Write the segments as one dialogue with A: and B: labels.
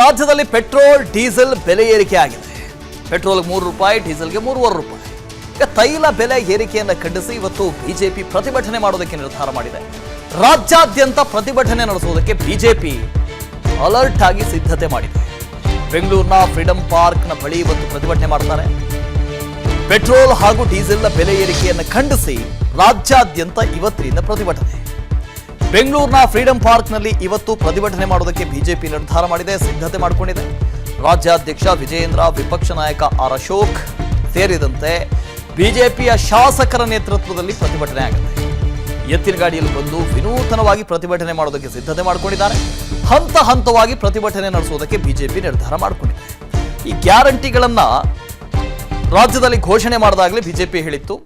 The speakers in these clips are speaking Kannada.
A: ರಾಜ್ಯದಲ್ಲಿ ಪೆಟ್ರೋಲ್ ಡೀಸೆಲ್ ಬೆಲೆ ಏರಿಕೆ ಆಗಿದೆ. ಪೆಟ್ರೋಲ್ಗೆ ₹3, ಡೀಸೆಲ್ಗೆ ₹3.5. ಈಗ ತೈಲ ಬೆಲೆ ಏರಿಕೆಯನ್ನು ಖಂಡಿಸಿ ಇವತ್ತು ಬಿಜೆಪಿ ಪ್ರತಿಭಟನೆ ಮಾಡೋದಕ್ಕೆ ನಿರ್ಧಾರ ಮಾಡಿದೆ. ರಾಜ್ಯಾದ್ಯಂತ ಪ್ರತಿಭಟನೆ ನಡೆಸುವುದಕ್ಕೆ ಬಿಜೆಪಿ ಅಲರ್ಟ್ ಆಗಿ ಸಿದ್ಧತೆ ಮಾಡಿದೆ. ಬೆಂಗಳೂರಿನ ಫ್ರೀಡಂ ಪಾರ್ಕ್ನ ಬಳಿ ಇವತ್ತು ಪ್ರತಿಭಟನೆ ಮಾಡ್ತಾರೆ. ಪೆಟ್ರೋಲ್ ಹಾಗೂ ಡೀಸೆಲ್ನ ಬೆಲೆ ಏರಿಕೆಯನ್ನು ಖಂಡಿಸಿ ರಾಜ್ಯಾದ್ಯಂತ ಇವತ್ತಿನಿಂದ ಪ್ರತಿಭಟನೆ. ಬೆಂಗಳೂರಿನ ಫ್ರೀಡಂ ಪಾರ್ಕ್ನಲ್ಲಿ ಇವತ್ತು ಪ್ರತಿಭಟನೆ ಮಾಡೋದಕ್ಕೆ ಬಿಜೆಪಿ ನಿರ್ಧಾರ ಮಾಡಿದೆ, ಸಿದ್ಧತೆ ಮಾಡಿಕೊಂಡಿದೆ. ರಾಜ್ಯಾಧ್ಯಕ್ಷ ವಿಜಯೇಂದ್ರ, ವಿಪಕ್ಷ ನಾಯಕ ಆರ್ ಅಶೋಕ್ ಸೇರಿದಂತೆ ಬಿಜೆಪಿಯ ಶಾಸಕರ ನೇತೃತ್ವದಲ್ಲಿ ಪ್ರತಿಭಟನೆ ಆಗುತ್ತೆ. ಎತ್ತಿನ ಗಾಡಿಯಲ್ಲಿ ಬಂದು ವಿನೂತನವಾಗಿ ಪ್ರತಿಭಟನೆ ಮಾಡೋದಕ್ಕೆ ಸಿದ್ಧತೆ ಮಾಡಿಕೊಂಡಿದ್ದಾರೆ. ಹಂತ ಹಂತವಾಗಿ ಪ್ರತಿಭಟನೆ ನಡೆಸುವುದಕ್ಕೆ ಬಿಜೆಪಿ ನಿರ್ಧಾರ ಮಾಡಿಕೊಂಡಿದೆ. ಈ ಗ್ಯಾರಂಟಿಗಳನ್ನ ರಾಜ್ಯದಲ್ಲಿ ಘೋಷಣೆ ಮಾಡಿದಾಗಲೇ ಬಿಜೆಪಿ ಹೇಳಿತ್ತು,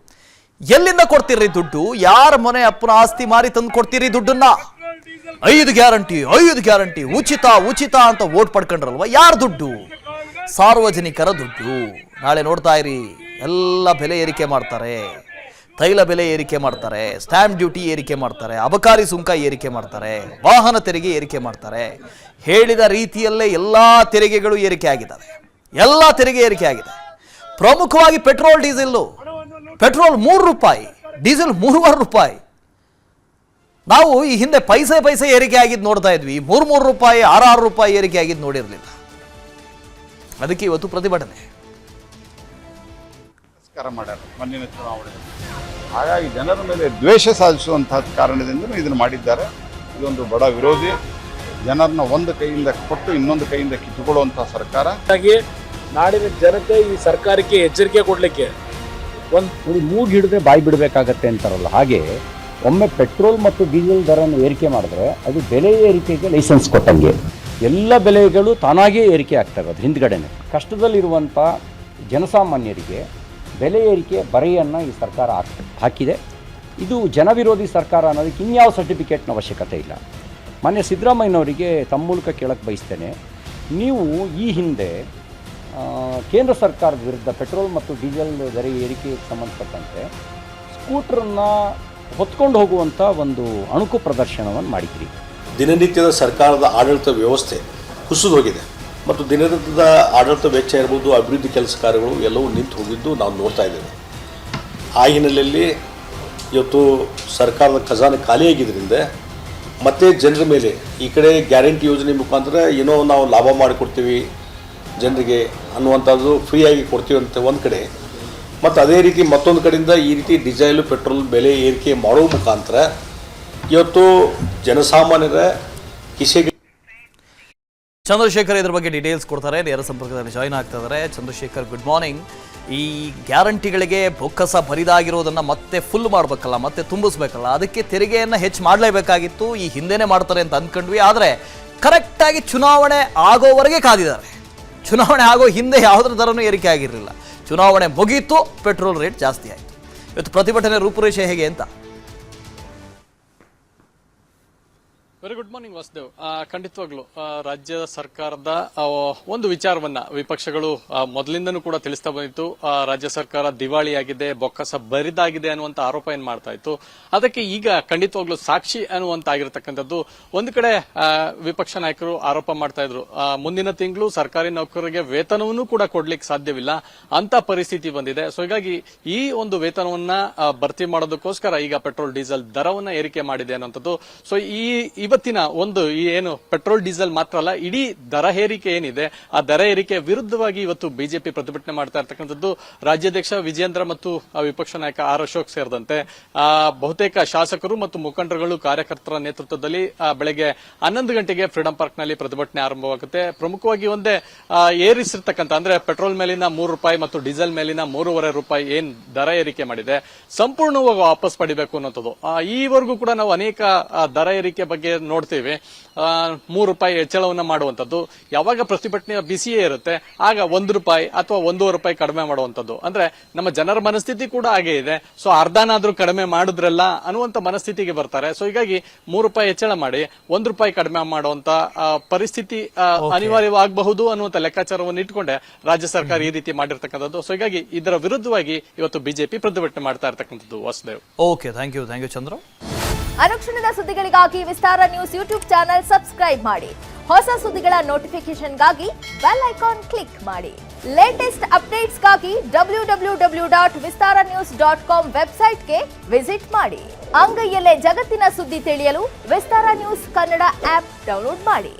A: ಎಲ್ಲಿಂದ ಕೊಡ್ತೀರಿ ದುಡ್ಡು? ಯಾರ ಮನೆ ಅಪ್ಪನ ಆಸ್ತಿ ಮಾರಿ ತಂದು ಕೊಡ್ತೀರಿ ದುಡ್ಡನ್ನ? 5 ಗ್ಯಾರಂಟಿ, ಉಚಿತ ಅಂತ ವೋಟ್ ಪಡ್ಕೊಂಡ್ರಲ್ವ, ಯಾರ ದುಡ್ಡು? ಸಾರ್ವಜನಿಕರ ದುಡ್ಡು. ನಾಳೆ ನೋಡ್ತಾ ಇರಿ, ಎಲ್ಲ ಬೆಲೆ ಏರಿಕೆ ಮಾಡ್ತಾರೆ. ತೈಲ ಬೆಲೆ ಏರಿಕೆ ಮಾಡ್ತಾರೆ, ಸ್ಟ್ಯಾಂಪ್ ಡ್ಯೂಟಿ ಏರಿಕೆ ಮಾಡ್ತಾರೆ, ಅಬಕಾರಿ ಸುಂಕ ಏರಿಕೆ ಮಾಡ್ತಾರೆ, ವಾಹನ ತೆರಿಗೆ ಏರಿಕೆ ಮಾಡ್ತಾರೆ. ಹೇಳಿದ ರೀತಿಯಲ್ಲೇ ಎಲ್ಲಾ ತೆರಿಗೆಗಳು ಏರಿಕೆ ಆಗಿದ್ದಾವೆ. ಎಲ್ಲ ತೆರಿಗೆ ಏರಿಕೆ ಆಗಿದೆ. ಪ್ರಮುಖವಾಗಿ ಪೆಟ್ರೋಲ್ ಡೀಸೆಲ್ಲು. Petrol ₹3, diesel ₹3.5. ನಾವು ಈ ಹಿಂದೆ ಪೈಸೆ ಏರಿಕೆ ಆಗಿದ್ದು ನೋಡ್ತಾ ಇದ್ವಿ. ₹3, ₹6 ಏರಿಕೆ ಆಗಿದ್ದು ನೋಡಿರಲಿಲ್ಲ. ಅದಕ್ಕೆ ಇವತ್ತು ಪ್ರತಿಭಟನೆ
B: ಮಣ್ಣಿನ ಚುನಾವಣೆ. ಹಾಗಾಗಿ ಜನರ ಮೇಲೆ ದ್ವೇಷ ಸಾಧಿಸುವಂತಹ ಕಾರಣದಿಂದ ಇದನ್ನು ಮಾಡಿದ್ದಾರೆ. ಇದೊಂದು ಬಡ ವಿರೋಧಿ, ಜನರನ್ನ ಒಂದು ಕೈಯಿಂದ ಕೊಟ್ಟು ಇನ್ನೊಂದು ಕೈಯಿಂದ ಕಿತ್ತುಕೊಳ್ಳುವಂತಹ ಸರ್ಕಾರ.
C: ನಾಡಿನ ಜನತೆ ಈ ಸರ್ಕಾರಕ್ಕೆ ಎಚ್ಚರಿಕೆ ಕೊಡ್ಲಿಕ್ಕೆ
D: ಒಂದು ಮೂಗು ಹಿಡಿದ್ರೆ ಬಾಯಿ ಬಿಡಬೇಕಾಗತ್ತೆ ಅಂತಾರಲ್ಲ, ಹಾಗೆ ಒಮ್ಮೆ ಪೆಟ್ರೋಲ್ ಮತ್ತು ಡೀಸೆಲ್ ದರವನ್ನು ಏರಿಕೆ ಮಾಡಿದ್ರೆ ಅದು ಬೆಲೆ ಏರಿಕೆಗೆ ಲೈಸೆನ್ಸ್ ಕೊಟ್ಟಂಗೆ. ಎಲ್ಲ ಬೆಲೆಗಳು ತಾನಾಗೇ ಏರಿಕೆ ಆಗ್ತಾ ಇರೋದು ಹಿಂದ್ಗಡೆನೆ. ಕಷ್ಟದಲ್ಲಿರುವಂಥ ಜನಸಾಮಾನ್ಯರಿಗೆ ಬೆಲೆ ಏರಿಕೆ ಬರೆಯನ್ನು ಈ ಸರ್ಕಾರ ಹಾಕಿದೆ. ಇದು ಜನವಿರೋಧಿ ಸರ್ಕಾರ ಅನ್ನೋದಕ್ಕೆ ಇನ್ಯಾವ ಸರ್ಟಿಫಿಕೇಟ್ನ ಅವಶ್ಯಕತೆ ಇಲ್ಲ. ಮಾನ್ಯ ಸಿದ್ದರಾಮಯ್ಯನವರಿಗೆ ತಮ್ಮ ಮೂಲಕ ಕೇಳಕ್ಕೆ ಬಯಸ್ತೇನೆ, ನೀವು ಈ ಹಿಂದೆ ಕೇಂದ್ರ ಸರ್ಕಾರದ ವಿರುದ್ಧ ಪೆಟ್ರೋಲ್ ಮತ್ತು ಡೀಸೆಲ್ ದರ ಏರಿಕೆಗೆ ಸಂಬಂಧಪಟ್ಟಂತೆ ಸ್ಕೂಟ್ರನ್ನು ಹೊತ್ಕೊಂಡು ಹೋಗುವಂಥ ಒಂದು ಅಣುಕು ಪ್ರದರ್ಶನವನ್ನು ಮಾಡಿದ್ರಿ.
E: ದಿನನಿತ್ಯದ ಸರ್ಕಾರದ ಆಡಳಿತ ವ್ಯವಸ್ಥೆ ಕುಸಿದು ಹೋಗಿದೆ ಮತ್ತು ದಿನನಿತ್ಯದ ಆಡಳಿತ ವೆಚ್ಚ ಇರ್ಬೋದು, ಅಭಿವೃದ್ಧಿ ಕೆಲಸ ಕಾರ್ಯಗಳು ಎಲ್ಲವೂ ನಿಂತು ಹೋಗಿದ್ದು ನಾವು ನೋಡ್ತಾ ಇದ್ದೇವೆ. ಆ ಹಿನ್ನೆಲೆಯಲ್ಲಿ ಇವತ್ತು ಸರ್ಕಾರದ ಖಜಾನೆ ಖಾಲಿಯಾಗಿದ್ದರಿಂದ ಮತ್ತೆ ಜನರ ಮೇಲೆ ಈ ಕಡೆ ಗ್ಯಾರಂಟಿ ಯೋಜನೆ ಮುಖಾಂತರ ಏನೋ ನಾವು ಲಾಭ ಮಾಡಿಕೊಡ್ತೀವಿ ಜನರಿಗೆ ಅನ್ನುವಂಥದ್ದು ಫ್ರೀಯಾಗಿ ಕೊಡ್ತೀವಿ ಅಂತ ಒಂದು ಕಡೆ, ಮತ್ತು ಅದೇ ರೀತಿ ಮತ್ತೊಂದು ಕಡೆಯಿಂದ ಈ ರೀತಿ ಡೀಸೆಲ್ ಪೆಟ್ರೋಲ್ ಬೆಲೆ ಏರಿಕೆ ಮಾಡುವ ಮುಖಾಂತರ ಇವತ್ತು ಜನಸಾಮಾನ್ಯರ ಕಿಸೆಗೆ.
A: ಚಂದ್ರಶೇಖರ್ ಇದ್ರ ಬಗ್ಗೆ ಡೀಟೇಲ್ಸ್ ಕೊಡ್ತಾರೆ, ನೇರ ಸಂಪರ್ಕದಲ್ಲಿ ಜಾಯಿನ್ ಆಗ್ತಾ ಇದ್ದಾರೆ. Chandrashekhar, good morning. ಈ ಗ್ಯಾರಂಟಿಗಳಿಗೆ ಬೊಕ್ಕಸ ಬರಿದಾಗಿರೋದನ್ನ ಮತ್ತೆ ಫುಲ್ ಮಾಡಬೇಕಲ್ಲ, ಮತ್ತೆ ತುಂಬಿಸ್ಬೇಕಲ್ಲ, ಅದಕ್ಕೆ ತೆರಿಗೆಯನ್ನು ಹೆಚ್ಚು ಮಾಡಲೇಬೇಕಾಗಿತ್ತು. ಈ ಹಿಂದೆನೇ ಮಾಡ್ತಾರೆ ಅಂತ ಅಂದ್ಕೊಂಡ್ವಿ, ಆದರೆ ಕರೆಕ್ಟಾಗಿ ಚುನಾವಣೆ ಆಗೋವರೆಗೆ ಕಾದಿದ್ದಾರೆ. ಚುನಾವಣೆ ಆಗೋ ಹಿಂದೆ ಯಾವುದ್ರ ದರನೂ ಏರಿಕೆ ಆಗಿರಲಿಲ್ಲ. ಚುನಾವಣೆ ಮುಗೀತು, ಪೆಟ್ರೋಲ್ ರೇಟ್ ಜಾಸ್ತಿ ಆಯಿತು. ಇವತ್ತು ಪ್ರತಿಭಟನೆ ರೂಪುರೇಷೆ ಹೇಗೆ ಅಂತ?
C: Very good morning Vasudev. ಖಂಡಿತವಾಗ್ಲು ರಾಜ್ಯ ಸರ್ಕಾರದ ಒಂದು ವಿಚಾರವನ್ನ ವಿಪಕ್ಷಗಳು ಮೊದಲಿಂದನೂ ಕೂಡ ತಿಳಿಸ್ತಾ ಬಂದಿತ್ತು. ರಾಜ್ಯ ಸರ್ಕಾರ ದಿವಾಳಿಯಾಗಿದೆ, ಬೊಕ್ಕಸ ಬರಿದಾಗಿದೆ ಅನ್ನುವಂತ ಆರೋಪ ಏನ್ ಮಾಡ್ತಾ ಇತ್ತು. ಅದಕ್ಕೆ ಈಗ ಖಂಡಿತವಾಗ್ಲು ಸಾಕ್ಷಿ ಅನ್ನುವಂತ ಆಗಿರತಕ್ಕಂಥದ್ದು ಒಂದು ಕಡೆ ವಿಪಕ್ಷ ನಾಯಕರು ಆರೋಪ ಮಾಡ್ತಾ ಇದ್ರು. ಮುಂದಿನ ತಿಂಗಳು ಸರ್ಕಾರಿ ನೌಕರರಿಗೆ ವೇತನವನ್ನು ಕೂಡ ಕೊಡ್ಲಿಕ್ಕೆ ಸಾಧ್ಯವಿಲ್ಲ ಅಂತ ಪರಿಸ್ಥಿತಿ ಬಂದಿದೆ. ಸೊ ಹೀಗಾಗಿ ಈ ಒಂದು ವೇತನವನ್ನ ಭರ್ತಿ ಮಾಡೋದಕ್ಕೋಸ್ಕರ ಈಗ ಪೆಟ್ರೋಲ್ ಡೀಸೆಲ್ ದರವನ್ನ ಏರಿಕೆ ಮಾಡಿದೆ ಅನ್ನುವಂಥದ್ದು. ಸೊ ಇವತ್ತಿನ ಒಂದು ಈ ಏನು ಪೆಟ್ರೋಲ್ ಡೀಸೆಲ್ ಮಾತ್ರ ಅಲ್ಲ, ಇಡೀ ದರ ಏರಿಕೆ ಏನಿದೆ ಆ ದರ ಏರಿಕೆ ವಿರುದ್ಧವಾಗಿ ಇವತ್ತು ಬಿಜೆಪಿ ಪ್ರತಿಭಟನೆ ಮಾಡ್ತಾ ಇರ್ತಕ್ಕಂಥದ್ದು. ರಾಜ್ಯಾಧ್ಯಕ್ಷ ವಿಜಯೇಂದ್ರ ಮತ್ತು ವಿಪಕ್ಷ ನಾಯಕ ಆರ್ ಅಶೋಕ್ ಸೇರಿದಂತೆ ಬಹುತೇಕ ಶಾಸಕರು ಮತ್ತು ಮುಖಂಡರುಗಳು, ಕಾರ್ಯಕರ್ತರ ನೇತೃತ್ವದಲ್ಲಿ ಬೆಳಗ್ಗೆ 11 ಗಂಟೆಗೆ ಫ್ರೀಡಂ ಪಾರ್ಕ್ ನಲ್ಲಿ ಪ್ರತಿಭಟನೆ ಆರಂಭವಾಗುತ್ತೆ. ಪ್ರಮುಖವಾಗಿ ಒಂದೇ ಏರಿಸಿರ್ತಕ್ಕಂಥ ಅಂದ್ರೆ ಪೆಟ್ರೋಲ್ ಮೇಲಿನ ₹3 ಮತ್ತು ಡೀಸೆಲ್ ಮೇಲಿನ ₹3.5 ಏನ್ ದರ ಏರಿಕೆ ಮಾಡಿದೆ ಸಂಪೂರ್ಣವಾಗಿ ವಾಪಸ್ ಪಡಿಬೇಕು ಅನ್ನೋದು. ಈವರೆಗೂ ಕೂಡ ನಾವು ಅನೇಕ ದರ ಏರಿಕೆ ಬಗ್ಗೆ ನೋಡ್ತೀವಿ. ₹3 ಹೆಚ್ಚಳವನ್ನ ಮಾಡುವಂತದ್ದು, ಯಾವಾಗ ಪ್ರತಿಭಟನೆ ಬಿಸಿಯೇ ಇರುತ್ತೆ ಆಗ ₹1 ಅಥವಾ ₹1.5 ಕಡಿಮೆ ಮಾಡುವಂತದ್ದು. ಅಂದ್ರೆ ನಮ್ಮ ಜನರ ಮನಸ್ಥಿತಿ ಕೂಡ ಹಾಗೆ ಇದೆ. ಸೊ ಅರ್ಧನಾದ್ರೂ ಕಡಿಮೆ ಮಾಡಿದ್ರಲ್ಲ ಅನ್ನುವಂತ ಮನಸ್ಥಿತಿಗೆ ಬರ್ತಾರೆ. ಸೊ ಹೀಗಾಗಿ ₹3 ಹೆಚ್ಚಳ ಮಾಡಿ ₹1 ಕಡಿಮೆ ಮಾಡುವಂತ ಪರಿಸ್ಥಿತಿ ಅನಿವಾರ್ಯವಾಗಬಹುದು ಅನ್ನುವಂತ ಲೆಕ್ಕಾಚಾರವನ್ನು ಇಟ್ಕೊಂಡೆ ರಾಜ್ಯ ಸರ್ಕಾರ ಈ ರೀತಿ ಮಾಡಿರ್ತಕ್ಕಂಥದ್ದು. ಸೊ ಹೀಗಾಗಿ ಇದರ ವಿರುದ್ಧವಾಗಿ ಇವತ್ತು ಬಿಜೆಪಿ ಪ್ರತಿಭಟನೆ ಮಾಡ್ತಾ ಇರ್ತಕ್ಕಂಥದ್ದು. ವಾಸುದೇವ್,
A: ಓಕೆ, ಥ್ಯಾಂಕ್ ಯು ಚಂದ್ರ.
F: ಅನುಕ್ಷಣದ ಸುದ್ದಿಗಳಿಗಾಗಿ ವಿಸ್ತಾರ ನ್ಯೂಸ್ ಯೂಟ್ಯೂಬ್ ಚಾನೆಲ್ ಸಬ್ಸ್ಕ್ರೈಬ್ ಮಾಡಿ. ಹೊಸ ಸುದ್ದಿಗಳ ನೋಟಿಫಿಕೇಶನ್ಗಾಗಿ ಬೆಲ್ ಐಕಾನ್ ಕ್ಲಿಕ್ ಮಾಡಿ. ಲೇಟೆಸ್ಟ್ ಅಪ್ಡೇಟ್ಸ್ಗಾಗಿ www.vistaranews.com ವೆಬ್ಸೈಟ್ಗೆ ವಿಸಿಟ್ ಮಾಡಿ. ಅಂಗೈಯಲ್ಲೇ ಜಗತ್ತಿನ ಸುದ್ದಿ ತಿಳಿಯಲು ವಿಸ್ತಾರ ನ್ಯೂಸ್ ಕನ್ನಡ ಆಪ್ ಡೌನ್ಲೋಡ್ ಮಾಡಿ.